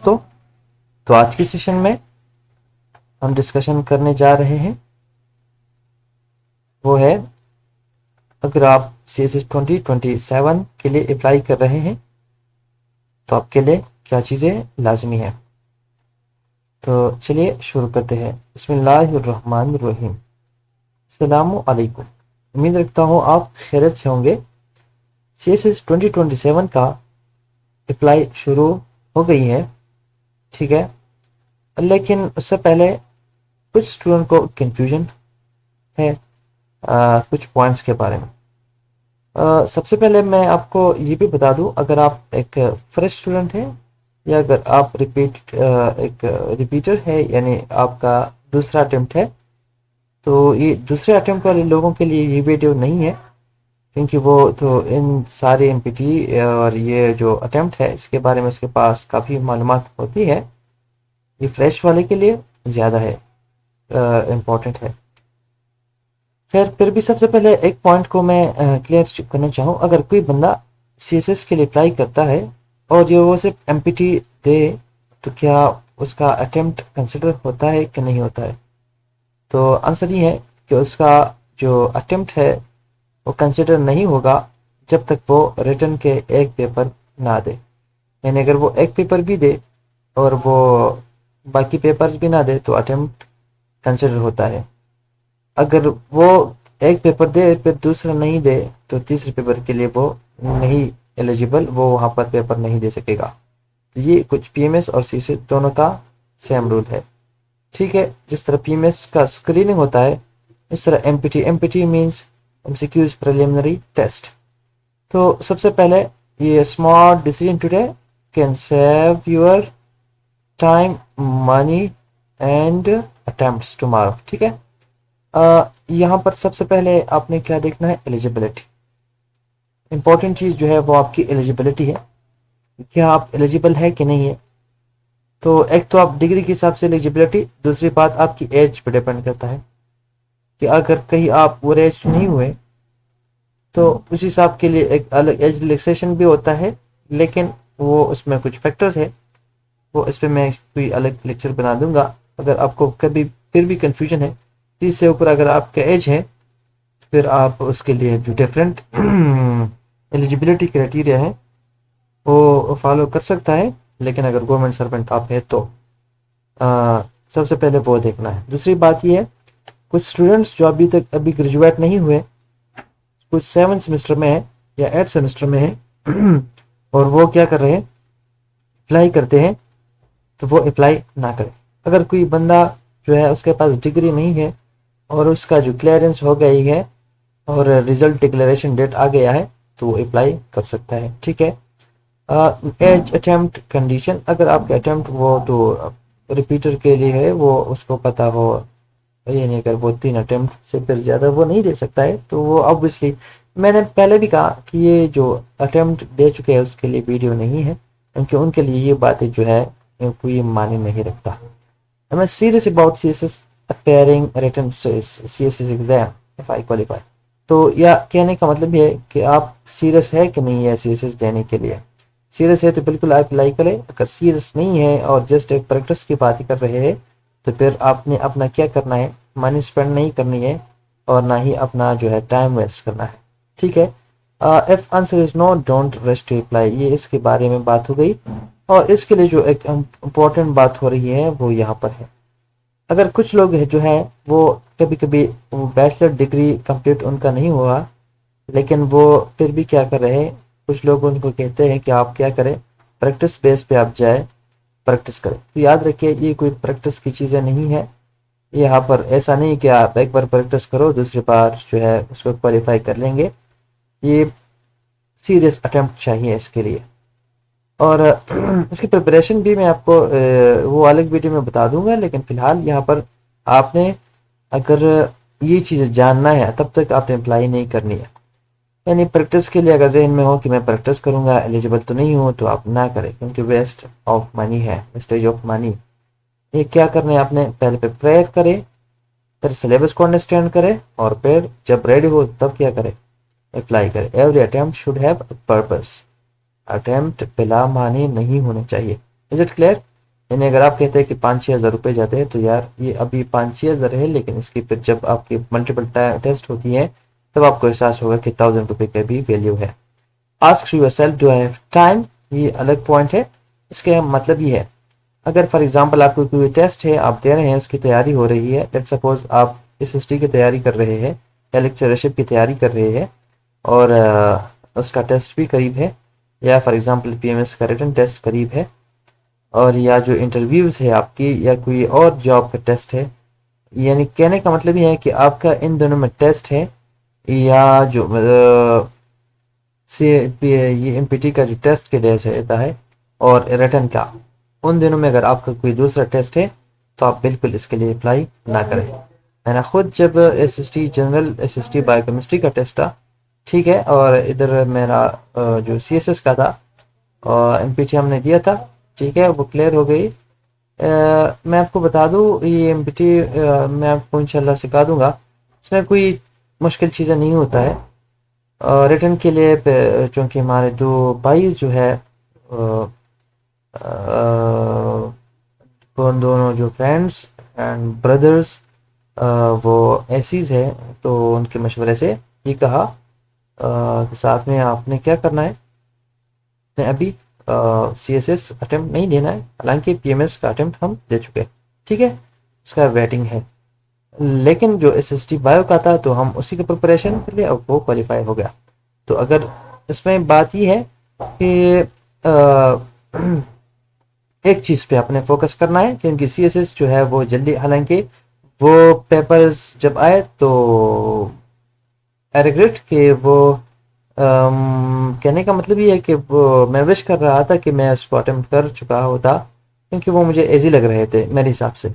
दोस्तों, तो आज की सेशन में हम डिस्कशन करने जा रहे हैं वो है, अगर आप CSS 2027 के लिए अप्लाई कर रहे हैं तो आपके लिए क्या चीज़ें लाजमी हैं। तो चलिए शुरू करते हैं। बिस्मिल्लाहिर्रहमानिर्रहीम। अस्सलामु अलैकुम। उम्मीद रखता हूँ आप खैरियत से होंगे। CSS 2027 का अप्लाई शुरू हो गई है, ठीक है, लेकिन उससे पहले कुछ स्टूडेंट को कंफ्यूजन है कुछ पॉइंट्स के बारे में। सबसे पहले मैं आपको ये भी बता दूं, अगर आप एक फ्रेश स्टूडेंट हैं या अगर आप एक रिपीटर है, यानी आपका दूसरा अटेम्प्ट है, तो ये दूसरे अटेम्प्ट वाले लोगों के लिए ये वीडियो नहीं है, क्योंकि वो तो इन सारे MPT और ये जो अटेम्प्ट है इसके बारे में उसके पास काफ़ी मालूमात होती है। ये फ्रेश वाले के लिए ज़्यादा है, इम्पोर्टेंट है। खैर, फिर भी सबसे पहले एक पॉइंट को मैं क्लियर करना चाहूँ। अगर कोई बंदा CSS के लिए अप्लाई करता है और जो वो सिर्फ MPT दे, तो क्या उसका अटेम्प्ट कंसिडर होता है कि नहीं होता है? तो आंसर ये है कि उसका जो अटेम्प्ट है वो कंसिडर नहीं होगा जब तक वो रिटर्न के एक पेपर ना दे। यानी अगर वो एक पेपर भी दे और वो बाकी पेपर्स भी ना दे तो अटेम्प्ट कंसिडर होता है। अगर वो एक पेपर दे फिर दूसरा नहीं दे तो तीसरे पेपर के लिए वो नहीं एलिजिबल, वो वहाँ पर पेपर नहीं दे सकेगा। तो ये कुछ PMS और CSS दोनों का सेम रूल है, ठीक है। जिस तरह PMS का स्क्रीनिंग होता है, इस तरह MPT means MCQs preliminary test. तो सबसे पहले, ये small decision today can save your time, money and attempts tomorrow, ठीक है। यहाँ पर सबसे पहले आपने क्या देखना है, एलिजिबिलिटी। इंपॉर्टेंट चीज़ जो है वो आपकी एलिजिबिलिटी है, क्या आप एलिजिबल है कि नहीं है। तो एक तो आप डिग्री के हिसाब से एलिजिबिलिटी, दूसरी बात आपकी एज पे डिपेंड करता है कि अगर कहीं आप वो एज नहीं हुए तो उस हिसाब के लिए एक अलग एज रिलैक्सेशन भी होता है, लेकिन वो उसमें कुछ फैक्टर्स है, वो इस पर मैं कोई अलग लेक्चर बना दूंगा। अगर आपको कभी फिर भी कंफ्यूजन है, 30 से ऊपर अगर आपका एज है, फिर आप उसके लिए जो डिफरेंट एलिजिबिलिटी क्राइटेरिया है वो फॉलो कर सकता है। लेकिन अगर गवर्नमेंट सर्वेंट आप है तो सबसे पहले वो देखना है। दूसरी बात ये है, कुछ स्टूडेंट्स जो अभी ग्रेजुएट नहीं हुए, कुछ 7 सेमेस्टर में है या 8 सेमेस्टर में है और वो क्या कर रहे हैं, अप्लाई करते हैं, तो वो अप्लाई ना करें। अगर कोई बंदा जो है उसके पास डिग्री नहीं है और उसका जो क्लियरेंस हो गई है और रिजल्ट डिक्लेरेशन डेट आ गया है तो वो अप्लाई कर सकता है, ठीक है। एज अटेम्प्ट कंडीशन, अगर आपके अटेम्प्ट वो तो रिपीटर के लिए है, वो उसको पता हो, यानी अगर वो 3 अटेम्प्ट से फिर ज़्यादा वो नहीं दे सकता है, तो वो ऑब्वियसली, मैंने पहले भी कहा कि ये जो अटेम्प्ट दे चुके हैं उसके लिए वीडियो नहीं है, क्योंकि उनके लिए ये बातें जो है कोई मायने नहीं रखता। I'm serious about CSS appearing written CSS exam if I qualify। तो या कहने का मतलब ये है कि आप सीरियस है कि नहीं है CSS देने के लिए। सीरियस है तो बिल्कुल आप अप्लाई करें, अगर सीरियस नहीं है और जस्ट एक प्रैक्टिस की बात कर रहे हैं तो फिर आपने अपना क्या करना है, मनी स्पेंड नहीं करनी है और ना ही अपना जो है टाइम वेस्ट करना है, ठीक है। If answer is no, don't rush to apply, ये इसके बारे में बात हो गई। और इसके लिए जो एक इम्पोर्टेंट बात हो रही है वो यहाँ पर है। अगर कुछ लोग है जो है वो कभी कभी बैचलर डिग्री कंप्लीट उनका नहीं हुआ, लेकिन वो फिर भी क्या कर रहे हैं, कुछ लोग उनको कहते हैं कि आप क्या करें, प्रैक्टिस बेस पे आप जाए, प्रैक्टिस करें। तो याद रखिए, ये कोई प्रैक्टिस की चीज़ें नहीं है। यहाँ पर ऐसा नहीं कि आप एक बार प्रैक्टिस करो दूसरी बार जो है उसको क्वालिफाई कर लेंगे। ये सीरियस अटेम्प्ट चाहिए इसके लिए। और इसकी प्रिपरेशन भी मैं आपको वो अलग वीडियो में बता दूंगा, लेकिन फिलहाल यहाँ पर आपने अगर ये चीज़ें जानना है तब तक आपने अप्लाई नहीं करनी है। यानी प्रैक्टिस के लिए अगर जहन में हो कि मैं प्रैक्टिस करूंगा, एलिजिबल तो नहीं हूँ, तो आप ना करें, क्योंकि वेस्ट ऑफ मनी है, वेस्टेज ऑफ मनी। ये क्या करना है, आपने पहले प्रिपेयर करें, फिर सिलेबस को अंडरस्टैंड करें और फिर जब रेडी हो तब क्या करें, अप्लाई करें। Every attempt should have a purpose, attempt बिला मानी नहीं होने चाहिए। Is it clear? यानी अगर आप कहते हैं कि 5-6 हज़ार रुपये जाते हैं, तो यार ये अभी 5-6 हज़ार है, लेकिन इसकी फिर जब आपकी मल्टीपल टेस्ट होती हैं तब आपको एहसास होगा कि 1000 रुपये का भी वैल्यू है। Ask your self do I have time, ये अलग पॉइंट है। इसका मतलब ये है, अगर फॉर एग्जांपल आपको कोई टेस्ट है आप दे रहे हैं, उसकी तैयारी हो रही है, लेट्स सपोज आप एसएसटी की तैयारी कर रहे हैं या लेक्चरशिप की तैयारी कर रहे हैं और उसका टेस्ट भी करीब है, या फॉर एग्जांपल पीएमएस का रिटन टेस्ट करीब है, और या जो इंटरव्यूज़ है आपकी या कोई और जॉब का टेस्ट है, यानी कहने का मतलब ये है कि आपका इन दोनों में टेस्ट है या जो से ये एमपीटी का जो टेस्ट के डेज रहता है और रिटन का, उन दिनों में अगर आपका कोई दूसरा टेस्ट है तो आप बिल्कुल इसके लिए अप्लाई ना करें। मैंने खुद जब एसएसटी जनरल एसएसटी बायोकेमिस्ट्री का टेस्ट था, ठीक है, और इधर मेरा जो सीएसएस का था और एमपीटी हमने दिया था, ठीक है, वो क्लियर हो गई। मैं आपको बता दूं ये एमपीटी मैं आपको इंशाल्लाह सिखा दूंगा, इसमें कोई मुश्किल चीज़ें नहीं होता है। रिटर्न के लिए चूँकि हमारे दो भाई जो है वो दोनों जो फ्रेंड्स एंड ब्रदर्स वो एसीज है, तो उनके मशवरे से ये कहा कि साथ में आपने क्या करना है, आपने अभी सीएसएस अटेम्प्ट नहीं देना है, हालांकि पीएमएस का अटेम्प्ट हम दे चुके हैं, ठीक है, उसका वेटिंग है। लेकिन जो एसएसटी बायो का था तो हम उसी की प्रिपरेशन के लिए, अब वो क्वालिफाई हो गया। तो अगर इसमें बात ये है कि एक चीज़ पे आपने फोकस करना है, क्योंकि सीएसएस जो है वो जल्दी, हालांकि वो पेपर्स जब आए तो आई रिग्रेट कि वो कहने का मतलब ये है कि वो मैं विश कर रहा था कि मैं उसको अटेम्प्ट कर चुका होता, क्योंकि वो मुझे ईजी लग रहे थे मेरे हिसाब से,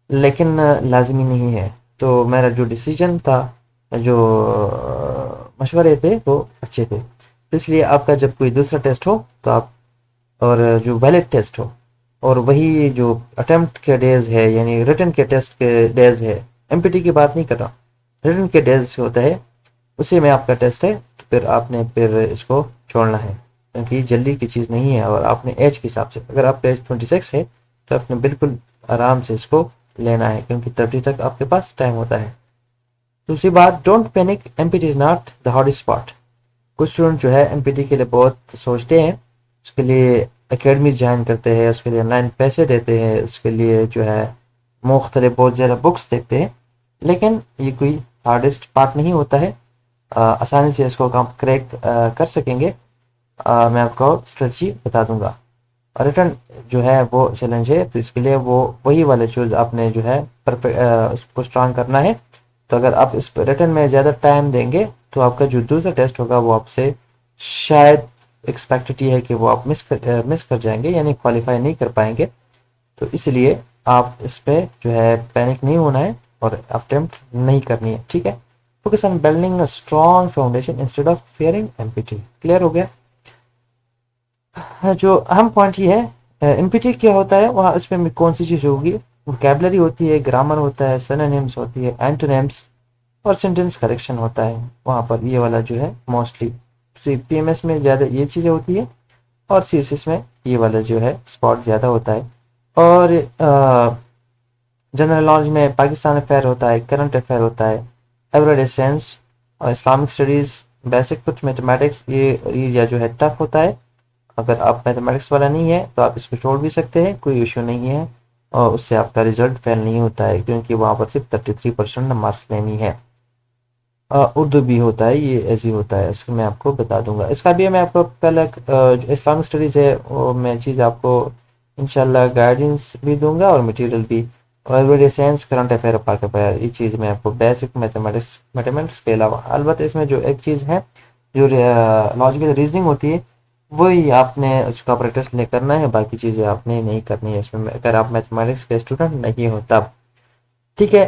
लेकिन लाजमी नहीं है। तो मेरा जो डिसीजन था, जो मशवरे थे वो अच्छे थे। तो इसलिए आपका जब कोई दूसरा टेस्ट हो तो आप, और जो वैलिड टेस्ट हो, और वही जो अटेम्प्ट के डेज है यानी रिटन के टेस्ट के डेज है, एमपीटी की बात नहीं कर रहा, रिटन के डेज होता है, उसी में आपका टेस्ट है, तो फिर आपने फिर इसको छोड़ना है, क्योंकि जल्दी की चीज़ नहीं है। और आपने एज के हिसाब से, अगर आपका एज 26 है तो आपने बिल्कुल आराम से इसको लेना है, क्योंकि 30 तक आपके पास टाइम होता है। दूसरी बात, don't panic, empty is not the hardest spot. कुछ स्टूडेंट जो है एमपीटी के लिए बहुत सोचते हैं, उसके लिए एकेडमी ज्वाइन करते हैं, उसके लिए ऑनलाइन पैसे देते हैं, उसके लिए जो है मुख्तलिफ बहुत ज़्यादा बुक्स देखते हैं, लेकिन ये कोई हार्डेस्ट पार्ट नहीं होता है। आसानी से इसको काम क्रैक कर सकेंगे। मैं आपको स्ट्रेटजी बता दूंगा। रिटर्न जो है वो चैलेंज है, तो इसके लिए वो वही वाले चूज आपने जो है उसको स्ट्रांग करना है। तो अगर आप इस रिटर्न में ज़्यादा टाइम देंगे तो आपका जो दूसरा टेस्ट होगा वो आपसे शायद एक्सपेक्टेड ये है कि वो आप मिस कर जाएंगे, यानी क्वालिफाई नहीं कर पाएंगे। तो इसलिए आप इस पर जो है पैनिक नहीं होना है और अटेम्प्ट नहीं करनी है, ठीक है। Focus on building a strong foundation instead of fearing empty. Clear हो गया। जो अहम पॉइंट ये है, एमपीटी क्या होता है, वहाँ उसमें कौन सी चीज़ होगी, वोकैबुलरी होती है, ग्रामर होता है, सिनोनिम्स होती है, एंटोनिम्स, और सेंटेंस करेक्शन होता है। वहाँ पर ये वाला जो है मोस्टली पीएमएस में ज़्यादा ये चीज़ें होती है, और सीएसएस में ये वाला जो है स्पॉट ज़्यादा होता है। और जनरल नॉलेज में पाकिस्तान अफेयर होता है, करंट अफेयर होता है, एवरीडे सेंस और इस्लामिक स्टडीज़, बेसिक कुछ मैथमेटिक्स, ये एरिया जो है टफ होता है। अगर आप मैथमेटिक्स वाला नहीं है तो आप इसको छोड़ भी सकते हैं, कोई इशू नहीं है, और उससे आपका रिजल्ट फेल नहीं होता है, क्योंकि वहाँ पर सिर्फ 33% मार्क्स लेनी है। उर्दू भी होता है, ये ऐसे ही होता है, इसको मैं आपको बता दूंगा। इसका भी मैं आपको पहले जो इस्लामिक स्टडीज़ है वो मैं चीज़ आपको इंशाल्लाह गाइडेंस भी दूंगा और मटेरियल भी, और एवरीडे साइंस, करंट अफेयर, पाक अफेयर, ये चीज़ मैं आपको बेसिक मैथमेटिक्स के अलावा, अलबत्ता इसमें जो एक चीज़ है जो लॉजिकल रीजनिंग होती है वही आपने उसका प्रैक्टिस नहीं करना है, बाकी चीज़ें आपने नहीं करनी है इसमें, अगर आप मैथमेटिक्स के स्टूडेंट नहीं हो तब, ठीक है।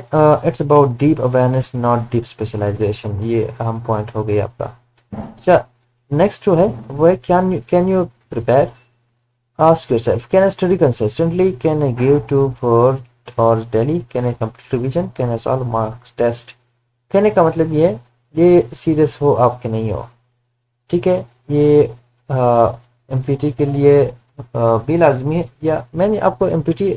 It's about deep awareness not deep specialisation, ये अहम पॉइंट हो गई आपका। अच्छा, नेक्स्ट जो है वो है can you prepare, ask yourself, can I study consistently, can I give 2-4 hours daily, can I complete revision, can I solve marks test. कहने का मतलब ये है, ये सीरियस हो आपके नहीं हो, ठीक है। ये एमपीटी के लिए भी लाजमी है। या मैंने आपको एमपीटी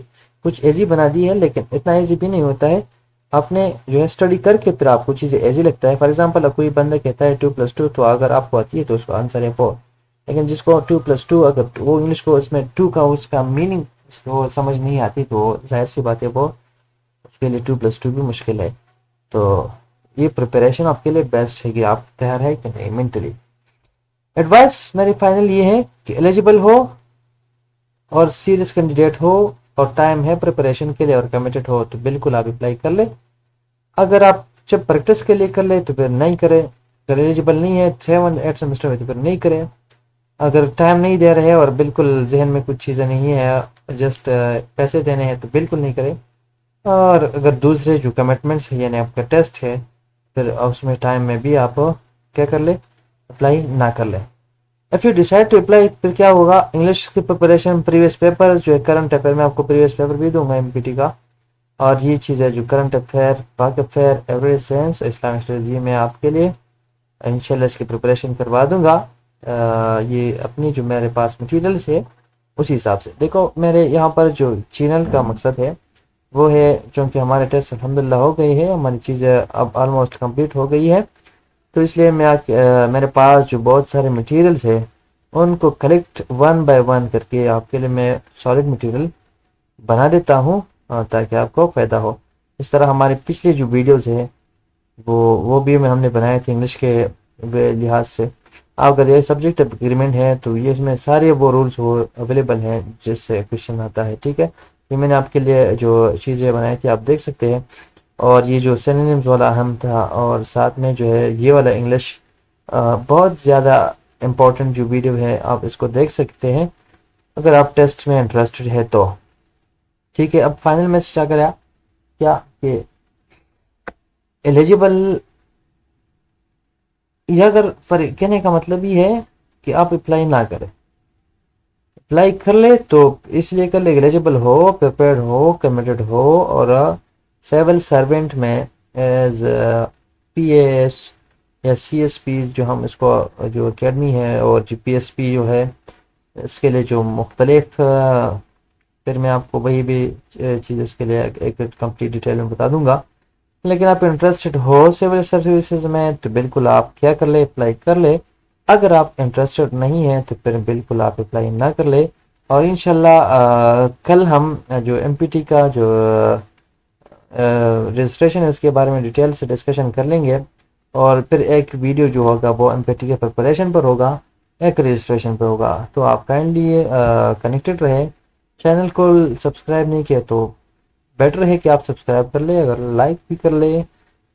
कुछ ईजी बना दी है, लेकिन इतना ईजी भी नहीं होता है। आपने जो है स्टडी करके फिर आपको चीज़ें ईजी लगता है। फॉर एग्जांपल कोई बंदा कहता है 2+2, तो अगर आपको आती है तो उसका आंसर है 4। लेकिन जिसको 2+2 अगर वो इंग्लिश को उसमें 2 का उसका मीनिंग उसको समझ नहीं आती, तो जाहिर सी बात है वो उसके लिए 2+2 भी मुश्किल है। तो ये प्रिपरेशन आपके लिए बेस्ट है कि आप तैयार है कि नहीं मेंटली। एडवाइस मेरी फाइनल ये है कि एलिजिबल हो और सीरियस कैंडिडेट हो और टाइम है प्रिपरेशन के लिए और कमिटेड हो तो बिल्कुल आप अप्लाई कर ले। अगर आप जब प्रैक्टिस के लिए कर ले तो फिर नहीं करें। अगर एलिजिबल नहीं है 7-8 सेमेस्टर में तो फिर नहीं करें। अगर टाइम नहीं दे रहे और बिल्कुल जहन में कुछ चीज़ें नहीं है, जस्ट पैसे देने हैं तो बिल्कुल नहीं करें। और अगर दूसरे जो कमिटमेंट्स है यानी आपका टेस्ट है, फिर उसमें टाइम में भी आप क्या कर ले, अप्लाई ना कर ले। If you decide to apply, फिर क्या होगा, इंग्लिश की प्रिपरेशन, प्रीवियस पेपर जो है करंट अफेयर में आपको प्रीवियस पेपर भी दूंगा एमपीटी का। और ये चीज़ें जो करंट अफेयर, पाक affair, average science, Islamic studies मैं आपके लिए इंशाल्लाह इसकी प्रिपरेशन करवा दूंगा। ये अपनी जो मेरे पास मटेरियल्स है उसी हिसाब से। देखो मेरे यहाँ पर जो चैनल का मकसद है वो है, चूँकि हमारे टेस्ट अल्हम्दुलिल्लाह हो गई है, हमारी चीज़ें अब ऑलमोस्ट कंप्लीट हो गई है, तो इसलिए मेरे पास जो बहुत सारे मटेरियल्स है उनको कलेक्ट वन बाय वन करके आपके लिए मैं सॉलिड मटेरियल बना देता हूँ, ताकि आपको फ़ायदा हो। इस तरह हमारे पिछले जो वीडियोस है वो भी हमने बनाए थे इंग्लिश के लिहाज से। अगर ये सब्जेक्ट एग्रीमेंट है तो ये इसमें सारे वो रूल्स वो अवेलेबल हैं जिससे क्वेश्चन आता है। ठीक है, ये मैंने आपके लिए जो चीज़ें बनाई थी आप देख सकते हैं। और ये जो सिनोनिम्स वाला अहम था, और साथ में जो है ये वाला इंग्लिश बहुत ज़्यादा इम्पोर्टेंट जो वीडियो है आप इसको देख सकते हैं अगर आप टेस्ट में इंटरेस्टेड है तो। ठीक है, अब फाइनल मैसेज क्या करा क्या कि एलिजिबल, यह अगर कहने का मतलब ये है कि आप अप्लाई ना करें। अप्लाई कर ले तो इसलिए कर ले एलिजिबल हो, प्रिपेयर्ड हो, कमिटेड हो और सिविल सर्वेंट में एज पीएस या सीएसपी जो हम इसको जो अकेडमी है और जो पीएसपी जो है इसके लिए जो मुख्तलिफ, फिर मैं आपको वही भी चीज़ इसके लिए एक कंप्लीट डिटेल में बता दूंगा। लेकिन आप इंटरेस्टेड हो सिविल सर्विसेज में तो बिल्कुल आप क्या कर ले, अप्लाई कर ले। अगर आप इंटरेस्टेड नहीं है तो फिर बिल्कुल आप अप्लाई ना कर ले। और इंशाल्लाह कल हम जो एमपीटी का जो रजिस्ट्रेशन है उसके बारे में डिटेल से डिस्कशन कर लेंगे। और फिर एक वीडियो जो होगा वो एमपीटी के प्रिपरेशन पर होगा, एक रजिस्ट्रेशन पर होगा। तो आप काइंडली कनेक्टेड रहे। चैनल को सब्सक्राइब नहीं किया तो बेटर है कि आप सब्सक्राइब कर ले, अगर लाइक भी कर ले।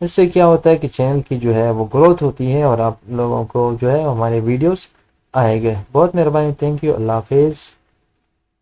इससे क्या होता है कि चैनल की जो है वो ग्रोथ होती है और आप लोगों को जो है हमारे वीडियोस आएंगे। बहुत मेहरबानी, थैंक यू, अल्लाह हाफिज़।